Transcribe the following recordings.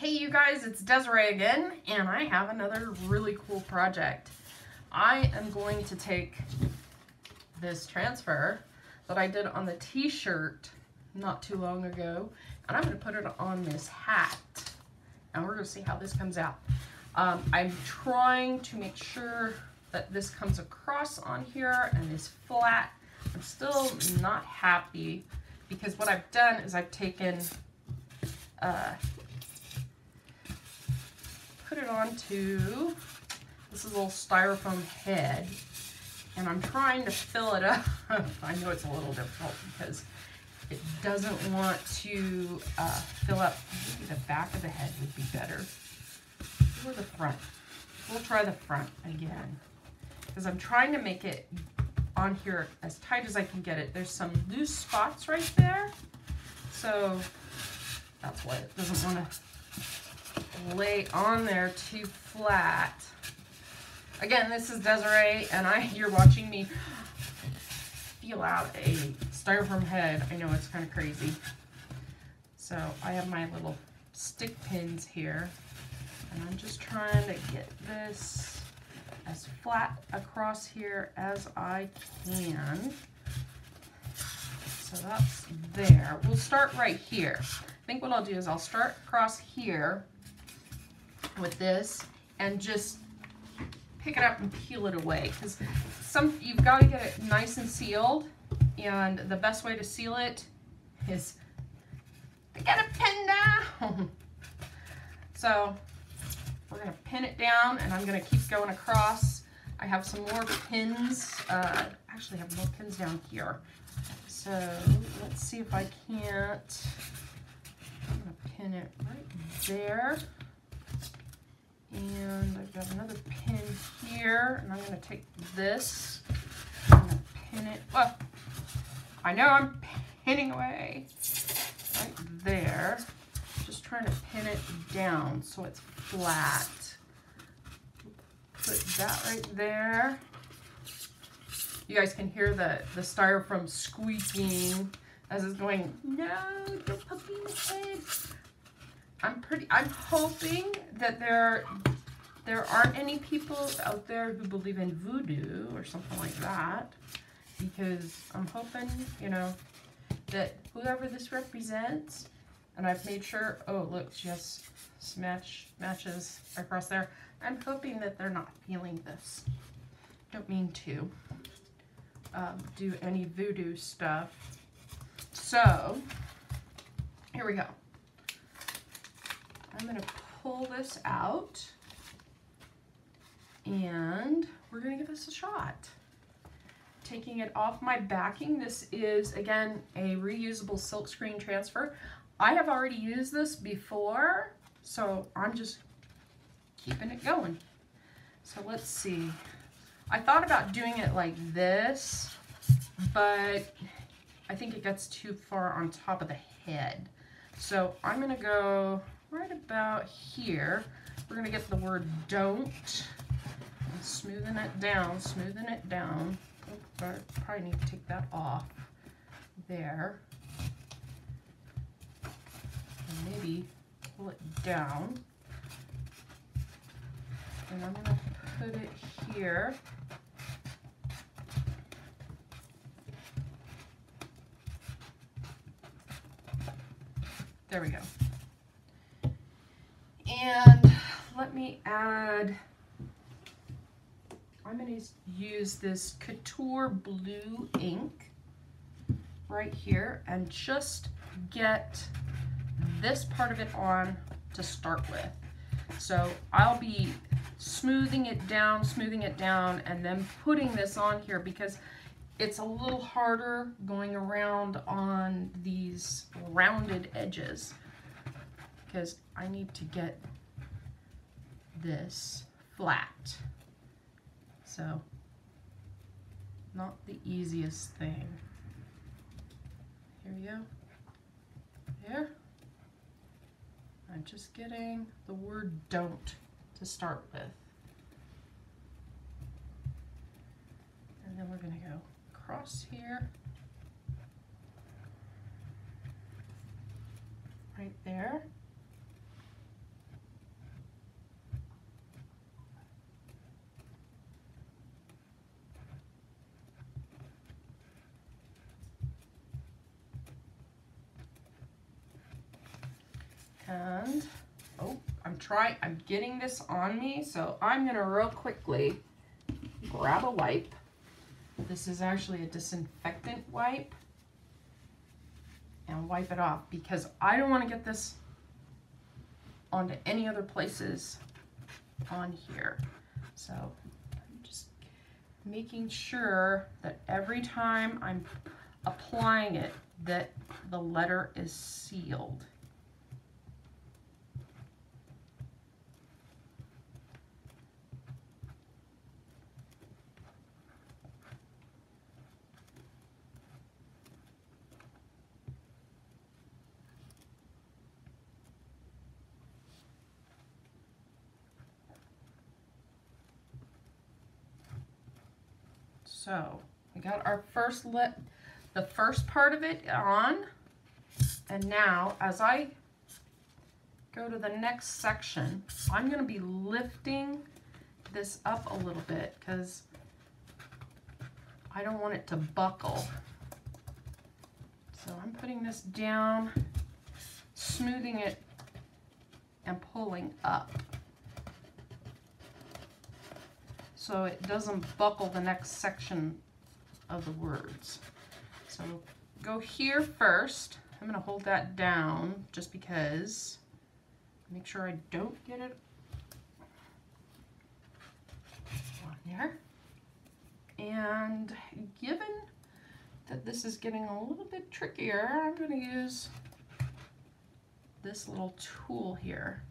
Hey you guys, it's Desiree again, and I have another really cool project. I am going to take this transfer that I did on the t-shirt not too long ago, and I'm going to put it on this hat, and we're going to see how this comes out. I'm trying to make sure that this comes across on here and is flat. I'm still not happy because what I've done is I've taken put it onto this little styrofoam head, and I'm trying to fill it up. I know it's a little difficult because it doesn't want to fill up. Maybe the back of the head would be better, or the front. We'll try the front again because I'm trying to make it on here as tight as I can get it. There's some loose spots right there, so that's why it doesn't want to lay on there too flat. Again, this is Desiree, and you're watching me feel out a styrofoam head. I know it's kind of crazy. So I have my little stick pins here, and I'm just trying to get this as flat across here as I can. So that's there. We'll start right here. I think what I'll do is I'll start across here with this and just pick it up and peel it away, because you've got to get it nice and sealed, and the best way to seal it is to get it pinned down. So we're going to pin it down, and I'm going to keep going across. I have some more pins. Actually, I have more pins down here. So let's see if I can't. I'm going to pin it right there. And I've got another pin here, and I'm going to take this. I'm going to pin it. Well, I know I'm pinning away right there. Just trying to pin it down so it's flat. Put that right there. You guys can hear the styrofoam squeaking as it's going, no, don't put me in the head. I'm hoping that there aren't any people out there who believe in voodoo or something like that, because I'm hoping, you know, that whoever this represents, and I've made sure, oh look, just matches across there. I'm hoping that they're not feeling this. Don't mean to do any voodoo stuff. So here we go. I'm going to pull this out, and we're going to give this a shot. Taking it off my backing. This is, again, a reusable silkscreen transfer. I have already used this before, so I'm just keeping it going. So let's see. I thought about doing it like this, but I think it gets too far on top of the head. So I'm going to go right about here. We're going to get the word don't, and smoothing it down, smoothing it down. Oh, I probably need to take that off there. And maybe pull it down. And I'm going to put it here. There we go. And let me add, I'm going to use this Couture Blue ink right here and just get this part of it on to start with. So I'll be smoothing it down, and then putting this on here because it's a little harder going around on these rounded edges, because I need to get this flat. So not the easiest thing. Here we go. There. I'm just getting the word don't to start with. And then we're going to go across here. Right there. And, oh, I'm getting this on me, so I'm gonna real quickly grab a wipe. This is actually a disinfectant wipe, and wipe it off because I don't want to get this onto any other places on here. So I'm just making sure that every time I'm applying it that the letter is sealed. So we got our the first part of it on, and now as I go to the next section, I'm going to be lifting this up a little bit because I don't want it to buckle. So I'm putting this down, smoothing it, and pulling up, so it doesn't buckle the next section of the words. So go here first. I'm going to hold that down just because, make sure I don't get it on there. And given that this is getting a little bit trickier, I'm going to use this little tool here.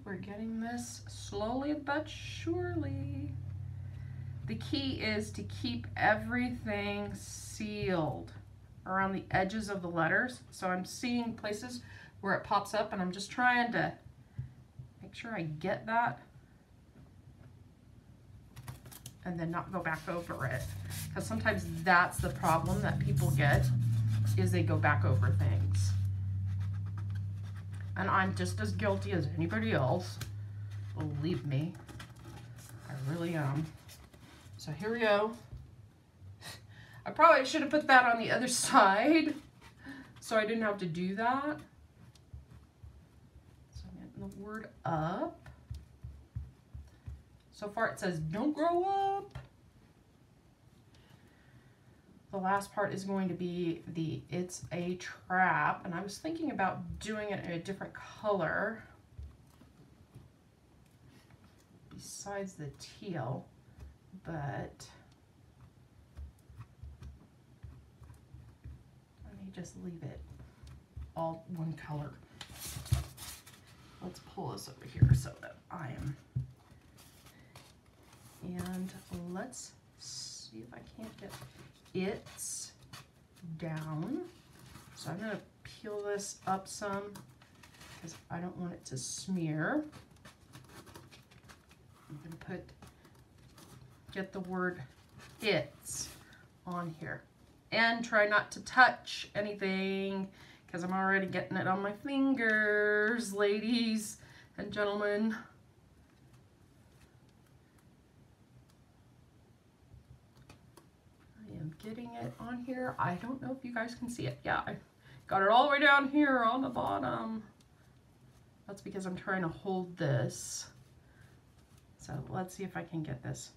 We're getting this slowly but surely. The key is to keep everything sealed around the edges of the letters. So I'm seeing places where it pops up, and I'm just trying to make sure I get that and then not go back over it. Because sometimes that's the problem that people get, is they go back over things. And I'm just as guilty as anybody else. Believe me, I really am. So here we go. I probably should have put that on the other side so I didn't have to do that. So I'm getting the word up. So far it says, don't grow up. The last part is going to be the "it's a trap," and I was thinking about doing it in a different color besides the teal, but let me just leave it all one color. Let's pull this over here so that I am, and let's see if I can't get "it's" down. So I'm going to peel this up some because I don't want it to smear. I'm going to get the word "it's" on here, and try not to touch anything because I'm already getting it on my fingers, ladies and gentlemen. Getting it on here. I don't know if you guys can see it. Yeah, I got it all the way down here on the bottom. That's because I'm trying to hold this. So let's see if I can get this.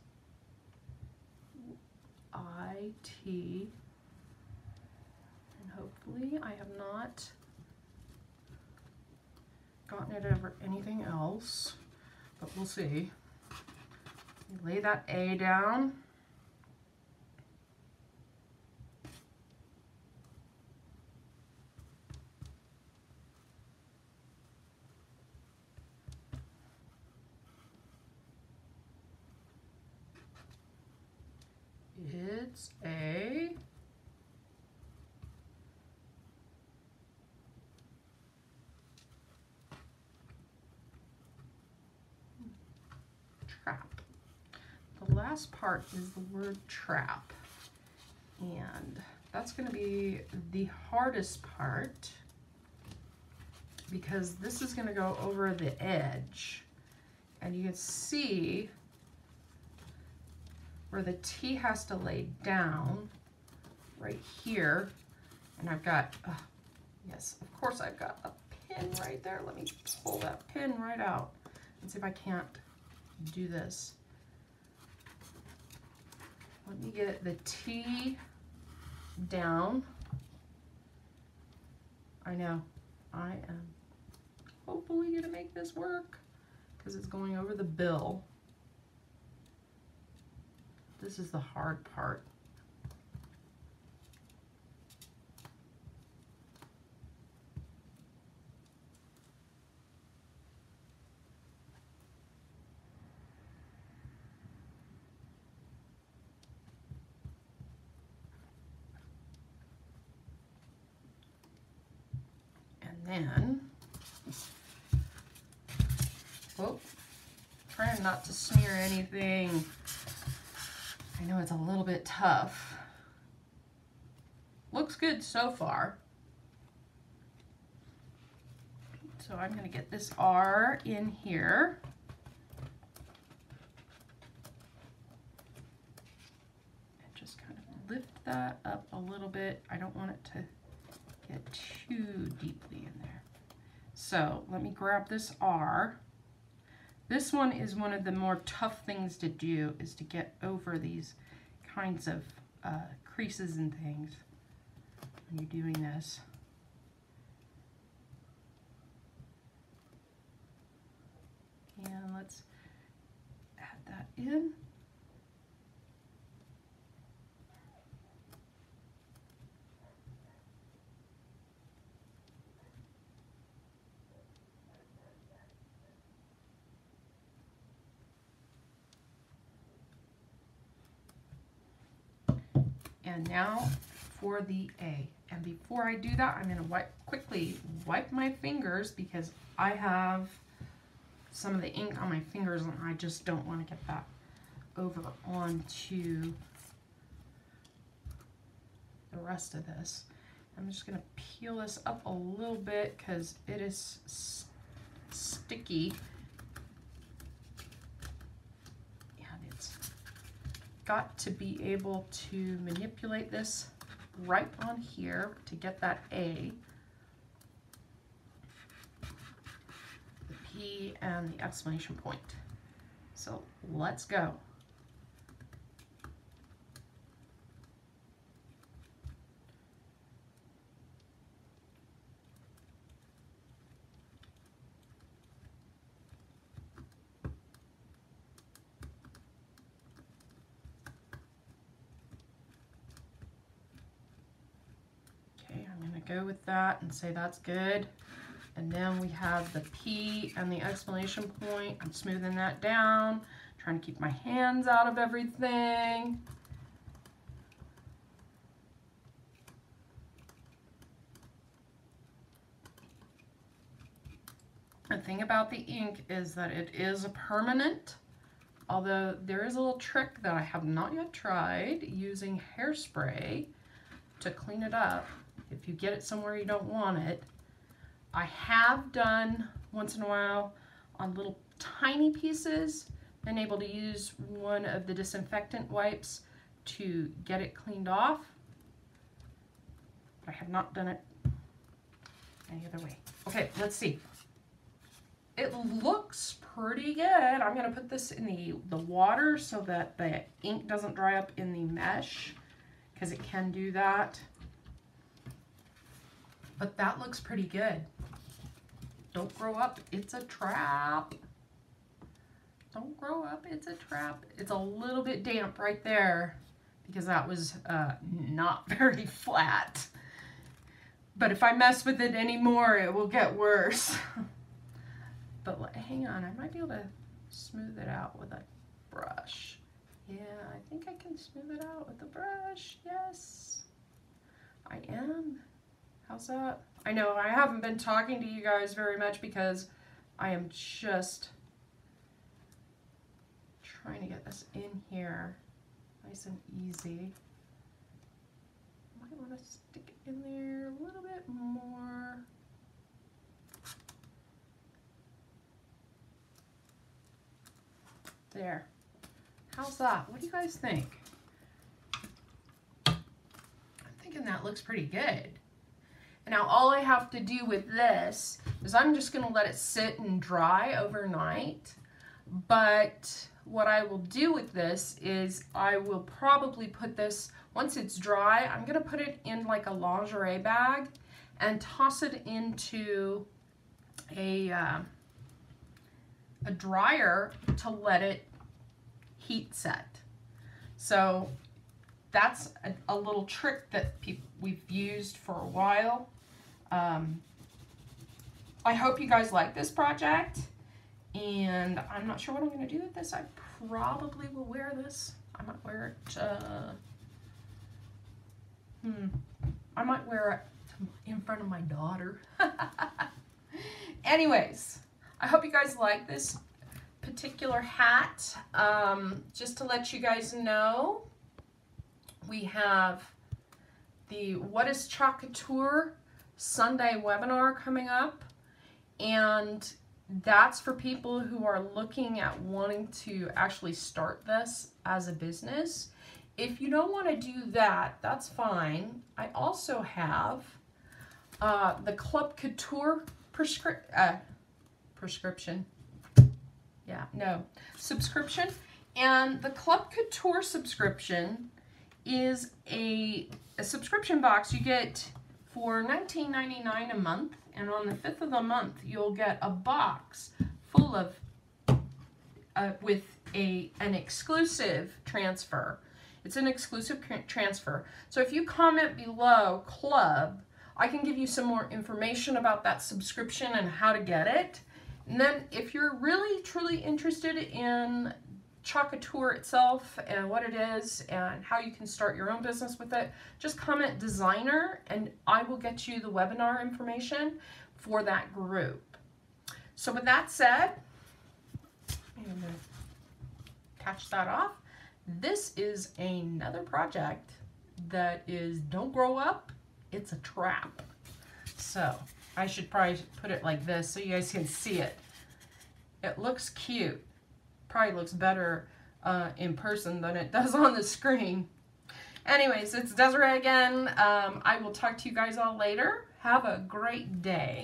IT, and hopefully I have not gotten it over anything else, but we'll see. Lay that A down. It's a trap. The last part is the word trap, and that's going to be the hardest part because this is going to go over the edge, and you can see where the T has to lay down right here. And I've got, yes, of course I've got a pin right there. Let me pull that pin right out and see if I can't do this. Let me get the T down. I know, I am hopefully gonna make this work because it's going over the bill. This is the hard part. And then, oh, trying not to smear anything. I know it's a little bit tough. Looks good so far. So I'm going to get this R in here. And just kind of lift that up a little bit. I don't want it to get too deeply in there. So let me grab this R. This one is one of the more tough things to do, is to get over these kinds of creases and things when you're doing this. And let's add that in. And now for the A. And before I do that, I'm going to quickly wipe my fingers because I have some of the ink on my fingers and I just don't want to get that over onto the rest of this. I'm just going to peel this up a little bit because it is sticky. Got to be able to manipulate this right on here to get that A, the P, and the exclamation point. So let's go. Go with that and say that's good. And then we have the P and the exclamation point. I'm smoothing that down, trying to keep my hands out of everything. The thing about the ink is that it is a permanent, although there is a little trick that I have not yet tried, using hairspray to clean it up. If you get it somewhere you don't want it. I have done once in a while on little tiny pieces, been able to use one of the disinfectant wipes to get it cleaned off. But I have not done it any other way. Okay, let's see. It looks pretty good. I'm going to put this in the water so that the ink doesn't dry up in the mesh, because it can do that. But that looks pretty good. Don't grow up, it's a trap. Don't grow up, it's a trap. It's a little bit damp right there because that was not very flat. But if I mess with it anymore, it will get worse. But hang on, I might be able to smooth it out with a brush. Yeah, I think I can smooth it out with a brush. Yes, I am. How's that? I know I haven't been talking to you guys very much because I am just trying to get this in here nice and easy. Might want to stick it in there a little bit more. There. How's that? What do you guys think? I'm thinking that looks pretty good. And now all I have to do with this is I'm just going to let it sit and dry overnight. But what I will do with this is I will probably put this, once it's dry, I'm going to put it in like a lingerie bag and toss it into a dryer to let it heat set. So that's a little trick that we've used for a while. I hope you guys like this project, and I'm not sure what I'm going to do with this. I probably will wear this. I might wear it, I might wear it in front of my daughter. Anyways, I hope you guys like this particular hat. Just to let you guys know, we have the What is Chalk Couture Sunday webinar coming up, and that's for people who are looking at wanting to actually start this as a business. If you don't want to do that, that's fine. I also have the Club Couture subscription. And the Club Couture subscription is a subscription box you get for $19.99 a month, and on the 5th of the month you'll get a box full of with an exclusive transfer. It's an exclusive transfer. So if you comment below club, I can give you some more information about that subscription and how to get it. And then if you're really truly interested in Chalk Couture itself and what it is and how you can start your own business with it, just comment designer and I will get you the webinar information for that group. So with that said, I'm going to catch that off. This is another project that is don't grow up, it's a trap. So I should probably put it like this so you guys can see it. It looks cute. Probably looks better in person than it does on the screen. Anyways, it's Desiree again. I will talk to you guys all later. Have a great day.